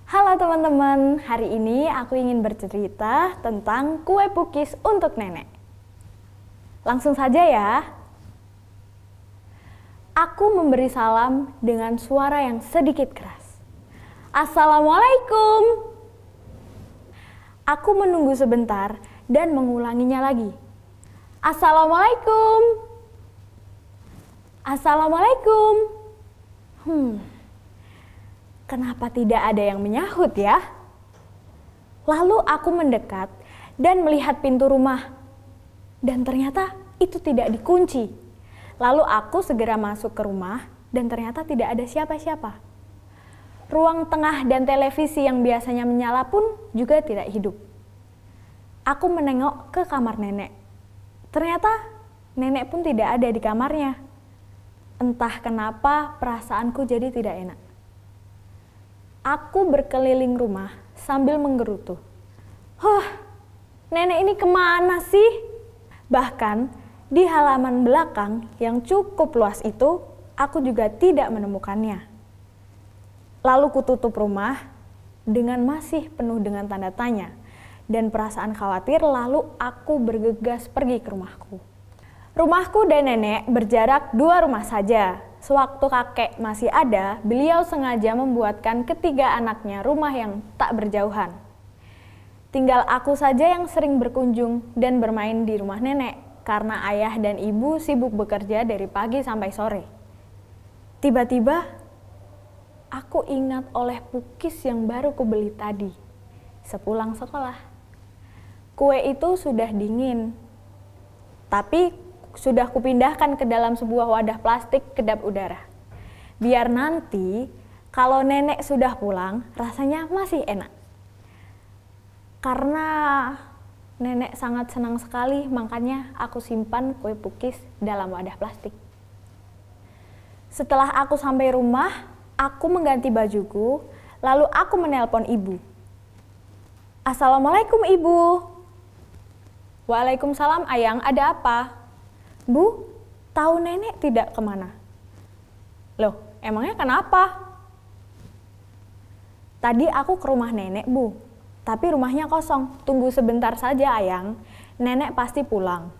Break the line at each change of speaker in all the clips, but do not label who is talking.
Halo teman-teman, hari ini aku ingin bercerita tentang kue pukis untuk nenek. Langsung saja ya. Aku memberi salam dengan suara yang sedikit keras. Assalamualaikum. Aku menunggu sebentar dan mengulanginya lagi. Assalamualaikum. Assalamualaikum. Kenapa tidak ada yang menyahut ya? Lalu aku mendekat dan melihat pintu rumah. Dan ternyata itu tidak dikunci. Lalu aku segera masuk ke rumah dan ternyata tidak ada siapa-siapa. Ruang tengah dan televisi yang biasanya menyala pun juga tidak hidup. Aku menengok ke kamar nenek. Ternyata nenek pun tidak ada di kamarnya. Entah kenapa perasaanku jadi tidak enak. Aku berkeliling rumah sambil menggerutu. Nenek ini kemana sih? Bahkan di halaman belakang yang cukup luas itu, aku juga tidak menemukannya. Lalu kututup rumah dengan masih penuh dengan tanda tanya dan perasaan khawatir, lalu aku bergegas pergi ke rumahku. Rumahku dan nenek berjarak 2 rumah saja. Sewaktu kakek masih ada, beliau sengaja membuatkan ketiga anaknya rumah yang tak berjauhan. Tinggal aku saja yang sering berkunjung dan bermain di rumah nenek, karena ayah dan ibu sibuk bekerja dari pagi sampai sore. Tiba-tiba, aku ingat oleh pukis yang baru kubeli tadi, sepulang sekolah. Kue itu sudah dingin, tapi sudah kupindahkan ke dalam sebuah wadah plastik kedap udara. Biar nanti kalau nenek sudah pulang, rasanya masih enak. Karena nenek sangat senang sekali, makanya aku simpan kue pukis dalam wadah plastik. Setelah aku sampai rumah, aku mengganti bajuku, lalu aku menelpon ibu. Assalamualaikum ibu. Waalaikumsalam ayang, ada apa? Bu, tahu nenek tidak kemana? Loh, emangnya kenapa? Tadi aku ke rumah nenek, Bu. Tapi rumahnya kosong. Tunggu sebentar saja, ayang. Nenek pasti pulang.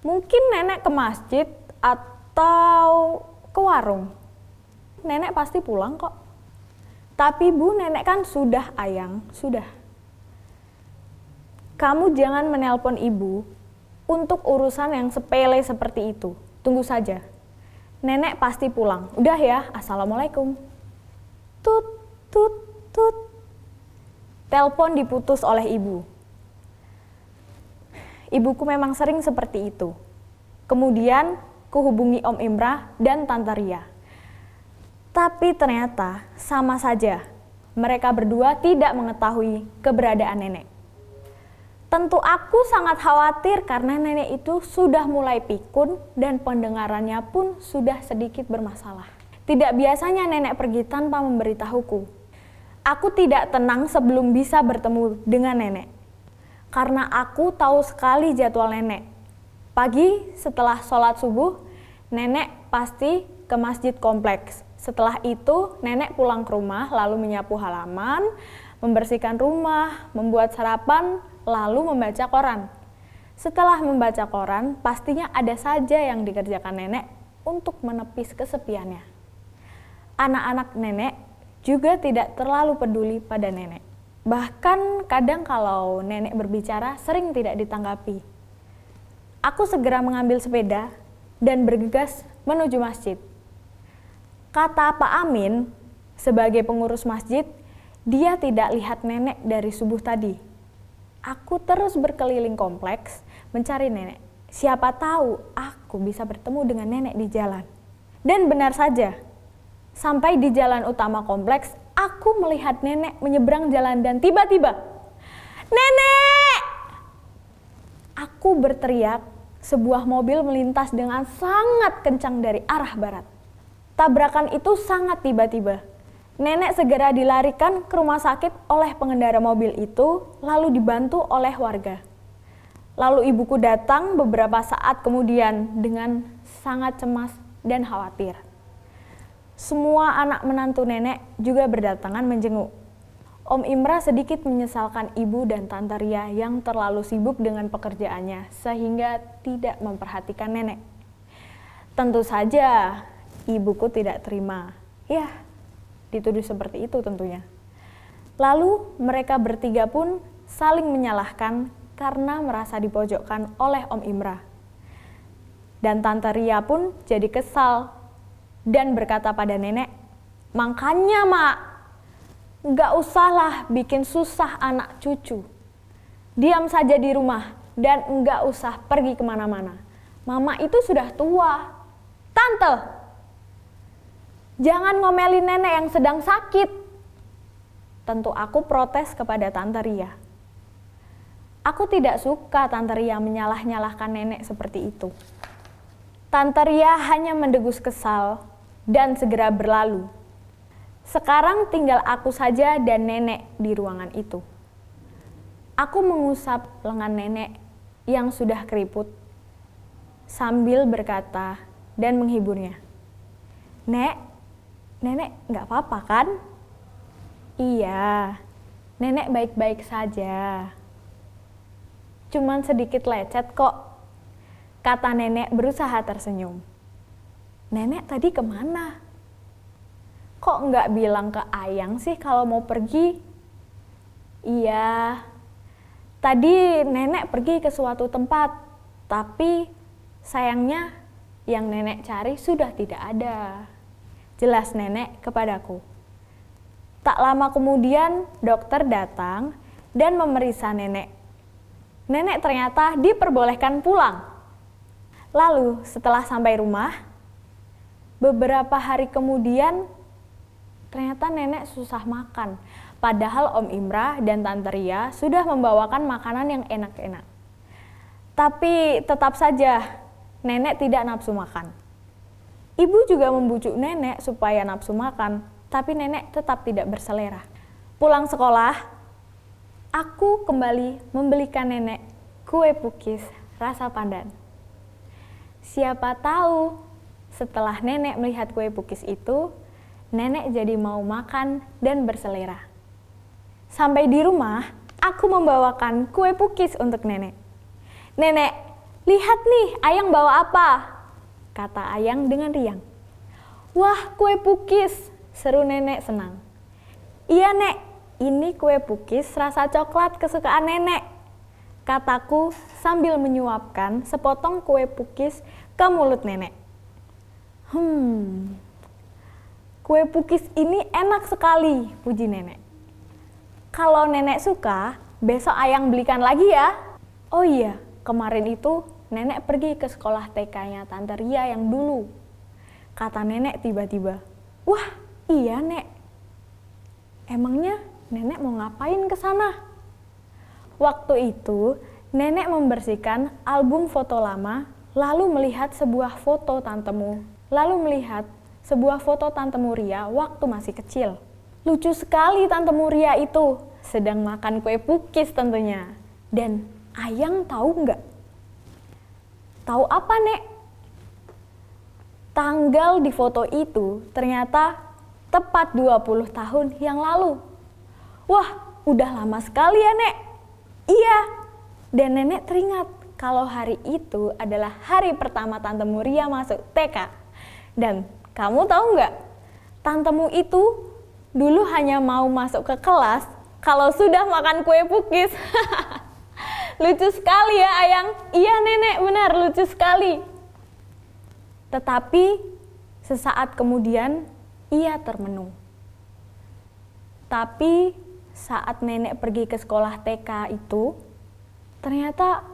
Mungkin nenek ke masjid atau ke warung. Nenek pasti pulang kok. Tapi Bu, nenek kan sudah, ayang. Sudah. Kamu jangan menelpon ibu untuk urusan yang sepele seperti itu. Tunggu saja. Nenek pasti pulang. Udah ya, assalamualaikum. Tut, tut, tut. Telepon diputus oleh ibu. Ibuku memang sering seperti itu. Kemudian kuhubungi Om Imrah dan Tante Ria. Tapi ternyata sama saja. Mereka berdua tidak mengetahui keberadaan nenek. Tentu aku sangat khawatir karena nenek itu sudah mulai pikun dan pendengarannya pun sudah sedikit bermasalah. Tidak biasanya nenek pergi tanpa memberitahuku. Aku tidak tenang sebelum bisa bertemu dengan nenek. Karena aku tahu sekali jadwal nenek. Pagi setelah sholat subuh, nenek pasti ke masjid kompleks. Setelah itu nenek pulang ke rumah lalu menyapu halaman, membersihkan rumah, membuat sarapan, lalu membaca koran. Setelah membaca koran, pastinya ada saja yang dikerjakan nenek untuk menepis kesepiannya. Anak-anak nenek juga tidak terlalu peduli pada nenek. Bahkan kadang kalau nenek berbicara sering tidak ditanggapi. Aku segera mengambil sepeda dan bergegas menuju masjid. Kata Pak Amin, sebagai pengurus masjid, dia tidak lihat nenek dari subuh tadi. Aku terus berkeliling kompleks mencari nenek. Siapa tahu aku bisa bertemu dengan nenek di jalan. Dan benar saja, sampai di jalan utama kompleks, aku melihat nenek menyeberang jalan dan tiba-tiba, "Nenek!" Aku berteriak, sebuah mobil melintas dengan sangat kencang dari arah barat. Tabrakan itu sangat tiba-tiba. Nenek segera dilarikan ke rumah sakit oleh pengendara mobil itu, lalu dibantu oleh warga. Lalu ibuku datang beberapa saat kemudian dengan sangat cemas dan khawatir. Semua anak menantu nenek juga berdatangan menjenguk. Om Imrah sedikit menyesalkan ibu dan Tante Ria yang terlalu sibuk dengan pekerjaannya sehingga tidak memperhatikan nenek. Tentu saja ibuku tidak terima. Ya, dituduh seperti itu tentunya. Lalu mereka bertiga pun saling menyalahkan karena merasa dipojokkan oleh Om Imrah. Dan Tante Ria pun jadi kesal dan berkata pada nenek, "Makanya, Mak, nggak usahlah bikin susah anak cucu. Diam saja di rumah dan nggak usah pergi kemana-mana. Mama itu sudah tua. Tante, jangan ngomelin nenek yang sedang sakit." Tentu aku protes kepada Tante Ria. Aku tidak suka Tante Ria menyalah-nyalahkan nenek seperti itu. Tante Ria hanya mendegus kesal dan segera berlalu. Sekarang tinggal aku saja dan nenek di ruangan itu. Aku mengusap lengan nenek yang sudah keriput sambil berkata dan menghiburnya, "Nek, nenek nggak apa-apa kan?" "Iya, nenek baik-baik saja. Cuman sedikit lecet kok," kata nenek berusaha tersenyum. "Nenek tadi kemana? Kok nggak bilang ke Ayang sih kalau mau pergi?" "Iya, tadi nenek pergi ke suatu tempat, tapi sayangnya yang nenek cari sudah tidak ada," jelas nenek kepadaku. Tak lama kemudian dokter datang dan memeriksa nenek. Nenek ternyata diperbolehkan pulang. Lalu setelah sampai rumah, beberapa hari kemudian ternyata nenek susah makan. Padahal Om Imrah dan Tante Ria sudah membawakan makanan yang enak-enak. Tapi tetap saja nenek tidak nafsu makan. Ibu juga membujuk nenek supaya nafsu makan, tapi nenek tetap tidak berselera. Pulang sekolah, aku kembali membelikan nenek kue pukis rasa pandan. Siapa tahu setelah nenek melihat kue pukis itu, nenek jadi mau makan dan berselera. Sampai di rumah, aku membawakan kue pukis untuk nenek. "Nenek, lihat nih, Ayang bawa apa?" kata Ayang dengan riang. "Wah, kue pukis," seru nenek senang. "Iya, Nek, ini kue pukis rasa coklat kesukaan nenek," kataku sambil menyuapkan sepotong kue pukis ke mulut nenek. Kue pukis ini enak sekali," puji nenek. "Kalau nenek suka, besok Ayang belikan lagi ya." "Oh iya, kemarin itu nenek pergi ke sekolah TK-nya Tante Ria yang dulu," kata nenek tiba-tiba. "Wah, iya, Nek. Emangnya nenek mau ngapain ke sana?" Waktu itu, nenek membersihkan album foto lama, lalu melihat sebuah foto tantemu Ria waktu masih kecil. Lucu sekali tantemu Ria itu, sedang makan kue pukis tentunya. Dan Ayang tahu nggak? Tahu apa, Nek? Tanggal di foto itu ternyata tepat 20 tahun yang lalu. "Wah, udah lama sekali ya, Nek." "Iya." Dan nenek teringat kalau hari itu adalah hari pertama tantemu Ria masuk TK. Dan kamu tahu nggak? Tantemu itu dulu hanya mau masuk ke kelas kalau sudah makan kue pukis. Lucu sekali ya, Ayang. "Iya, Nenek, benar, lucu sekali." Tetapi sesaat kemudian ia termenung. Tapi saat nenek pergi ke sekolah TK itu, ternyata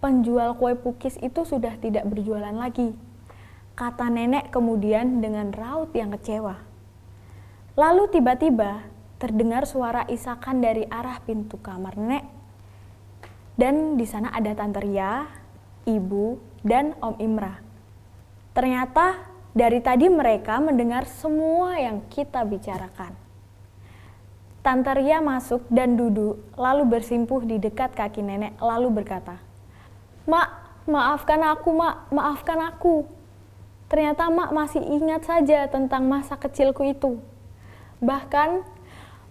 penjual kue pukis itu sudah tidak berjualan lagi, kata nenek kemudian dengan raut yang kecewa. Lalu tiba-tiba terdengar suara isakan dari arah pintu kamar nenek. Dan di sana ada Tante Ria, Ibu, dan Om Imrah. Ternyata dari tadi mereka mendengar semua yang kita bicarakan. Tante Ria masuk dan duduk, lalu bersimpuh di dekat kaki nenek, lalu berkata, "Mak, maafkan aku, Mak, maafkan aku. Ternyata Mak masih ingat saja tentang masa kecilku itu. Bahkan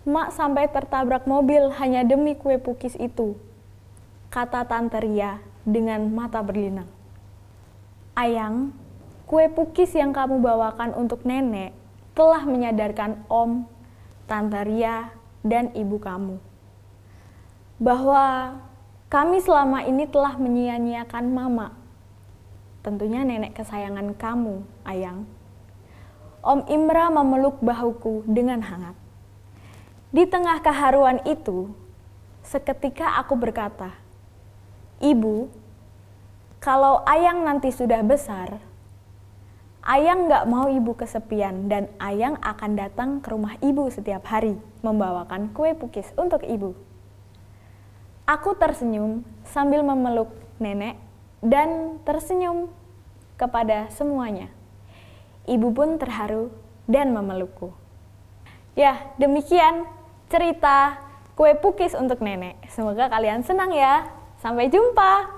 Mak sampai tertabrak mobil hanya demi kue pukis itu, kata Tante Ria dengan mata berlinang. Ayang, kue pukis yang kamu bawakan untuk nenek telah menyadarkan Om, Tante Ria, dan ibu kamu bahwa kami selama ini telah menyia-nyiakan Mama. Tentunya nenek kesayangan kamu, Ayang. Om Imra memeluk bahuku dengan hangat. Di tengah keharuan itu, seketika aku berkata, "Ibu, kalau Ayang nanti sudah besar, Ayang gak mau ibu kesepian dan Ayang akan datang ke rumah ibu setiap hari membawakan kue pukis untuk ibu." Aku tersenyum sambil memeluk nenek dan tersenyum kepada semuanya. Ibu pun terharu dan memelukku. Ya, demikian cerita kue pukis untuk nenek. Semoga kalian senang ya. Sampai jumpa.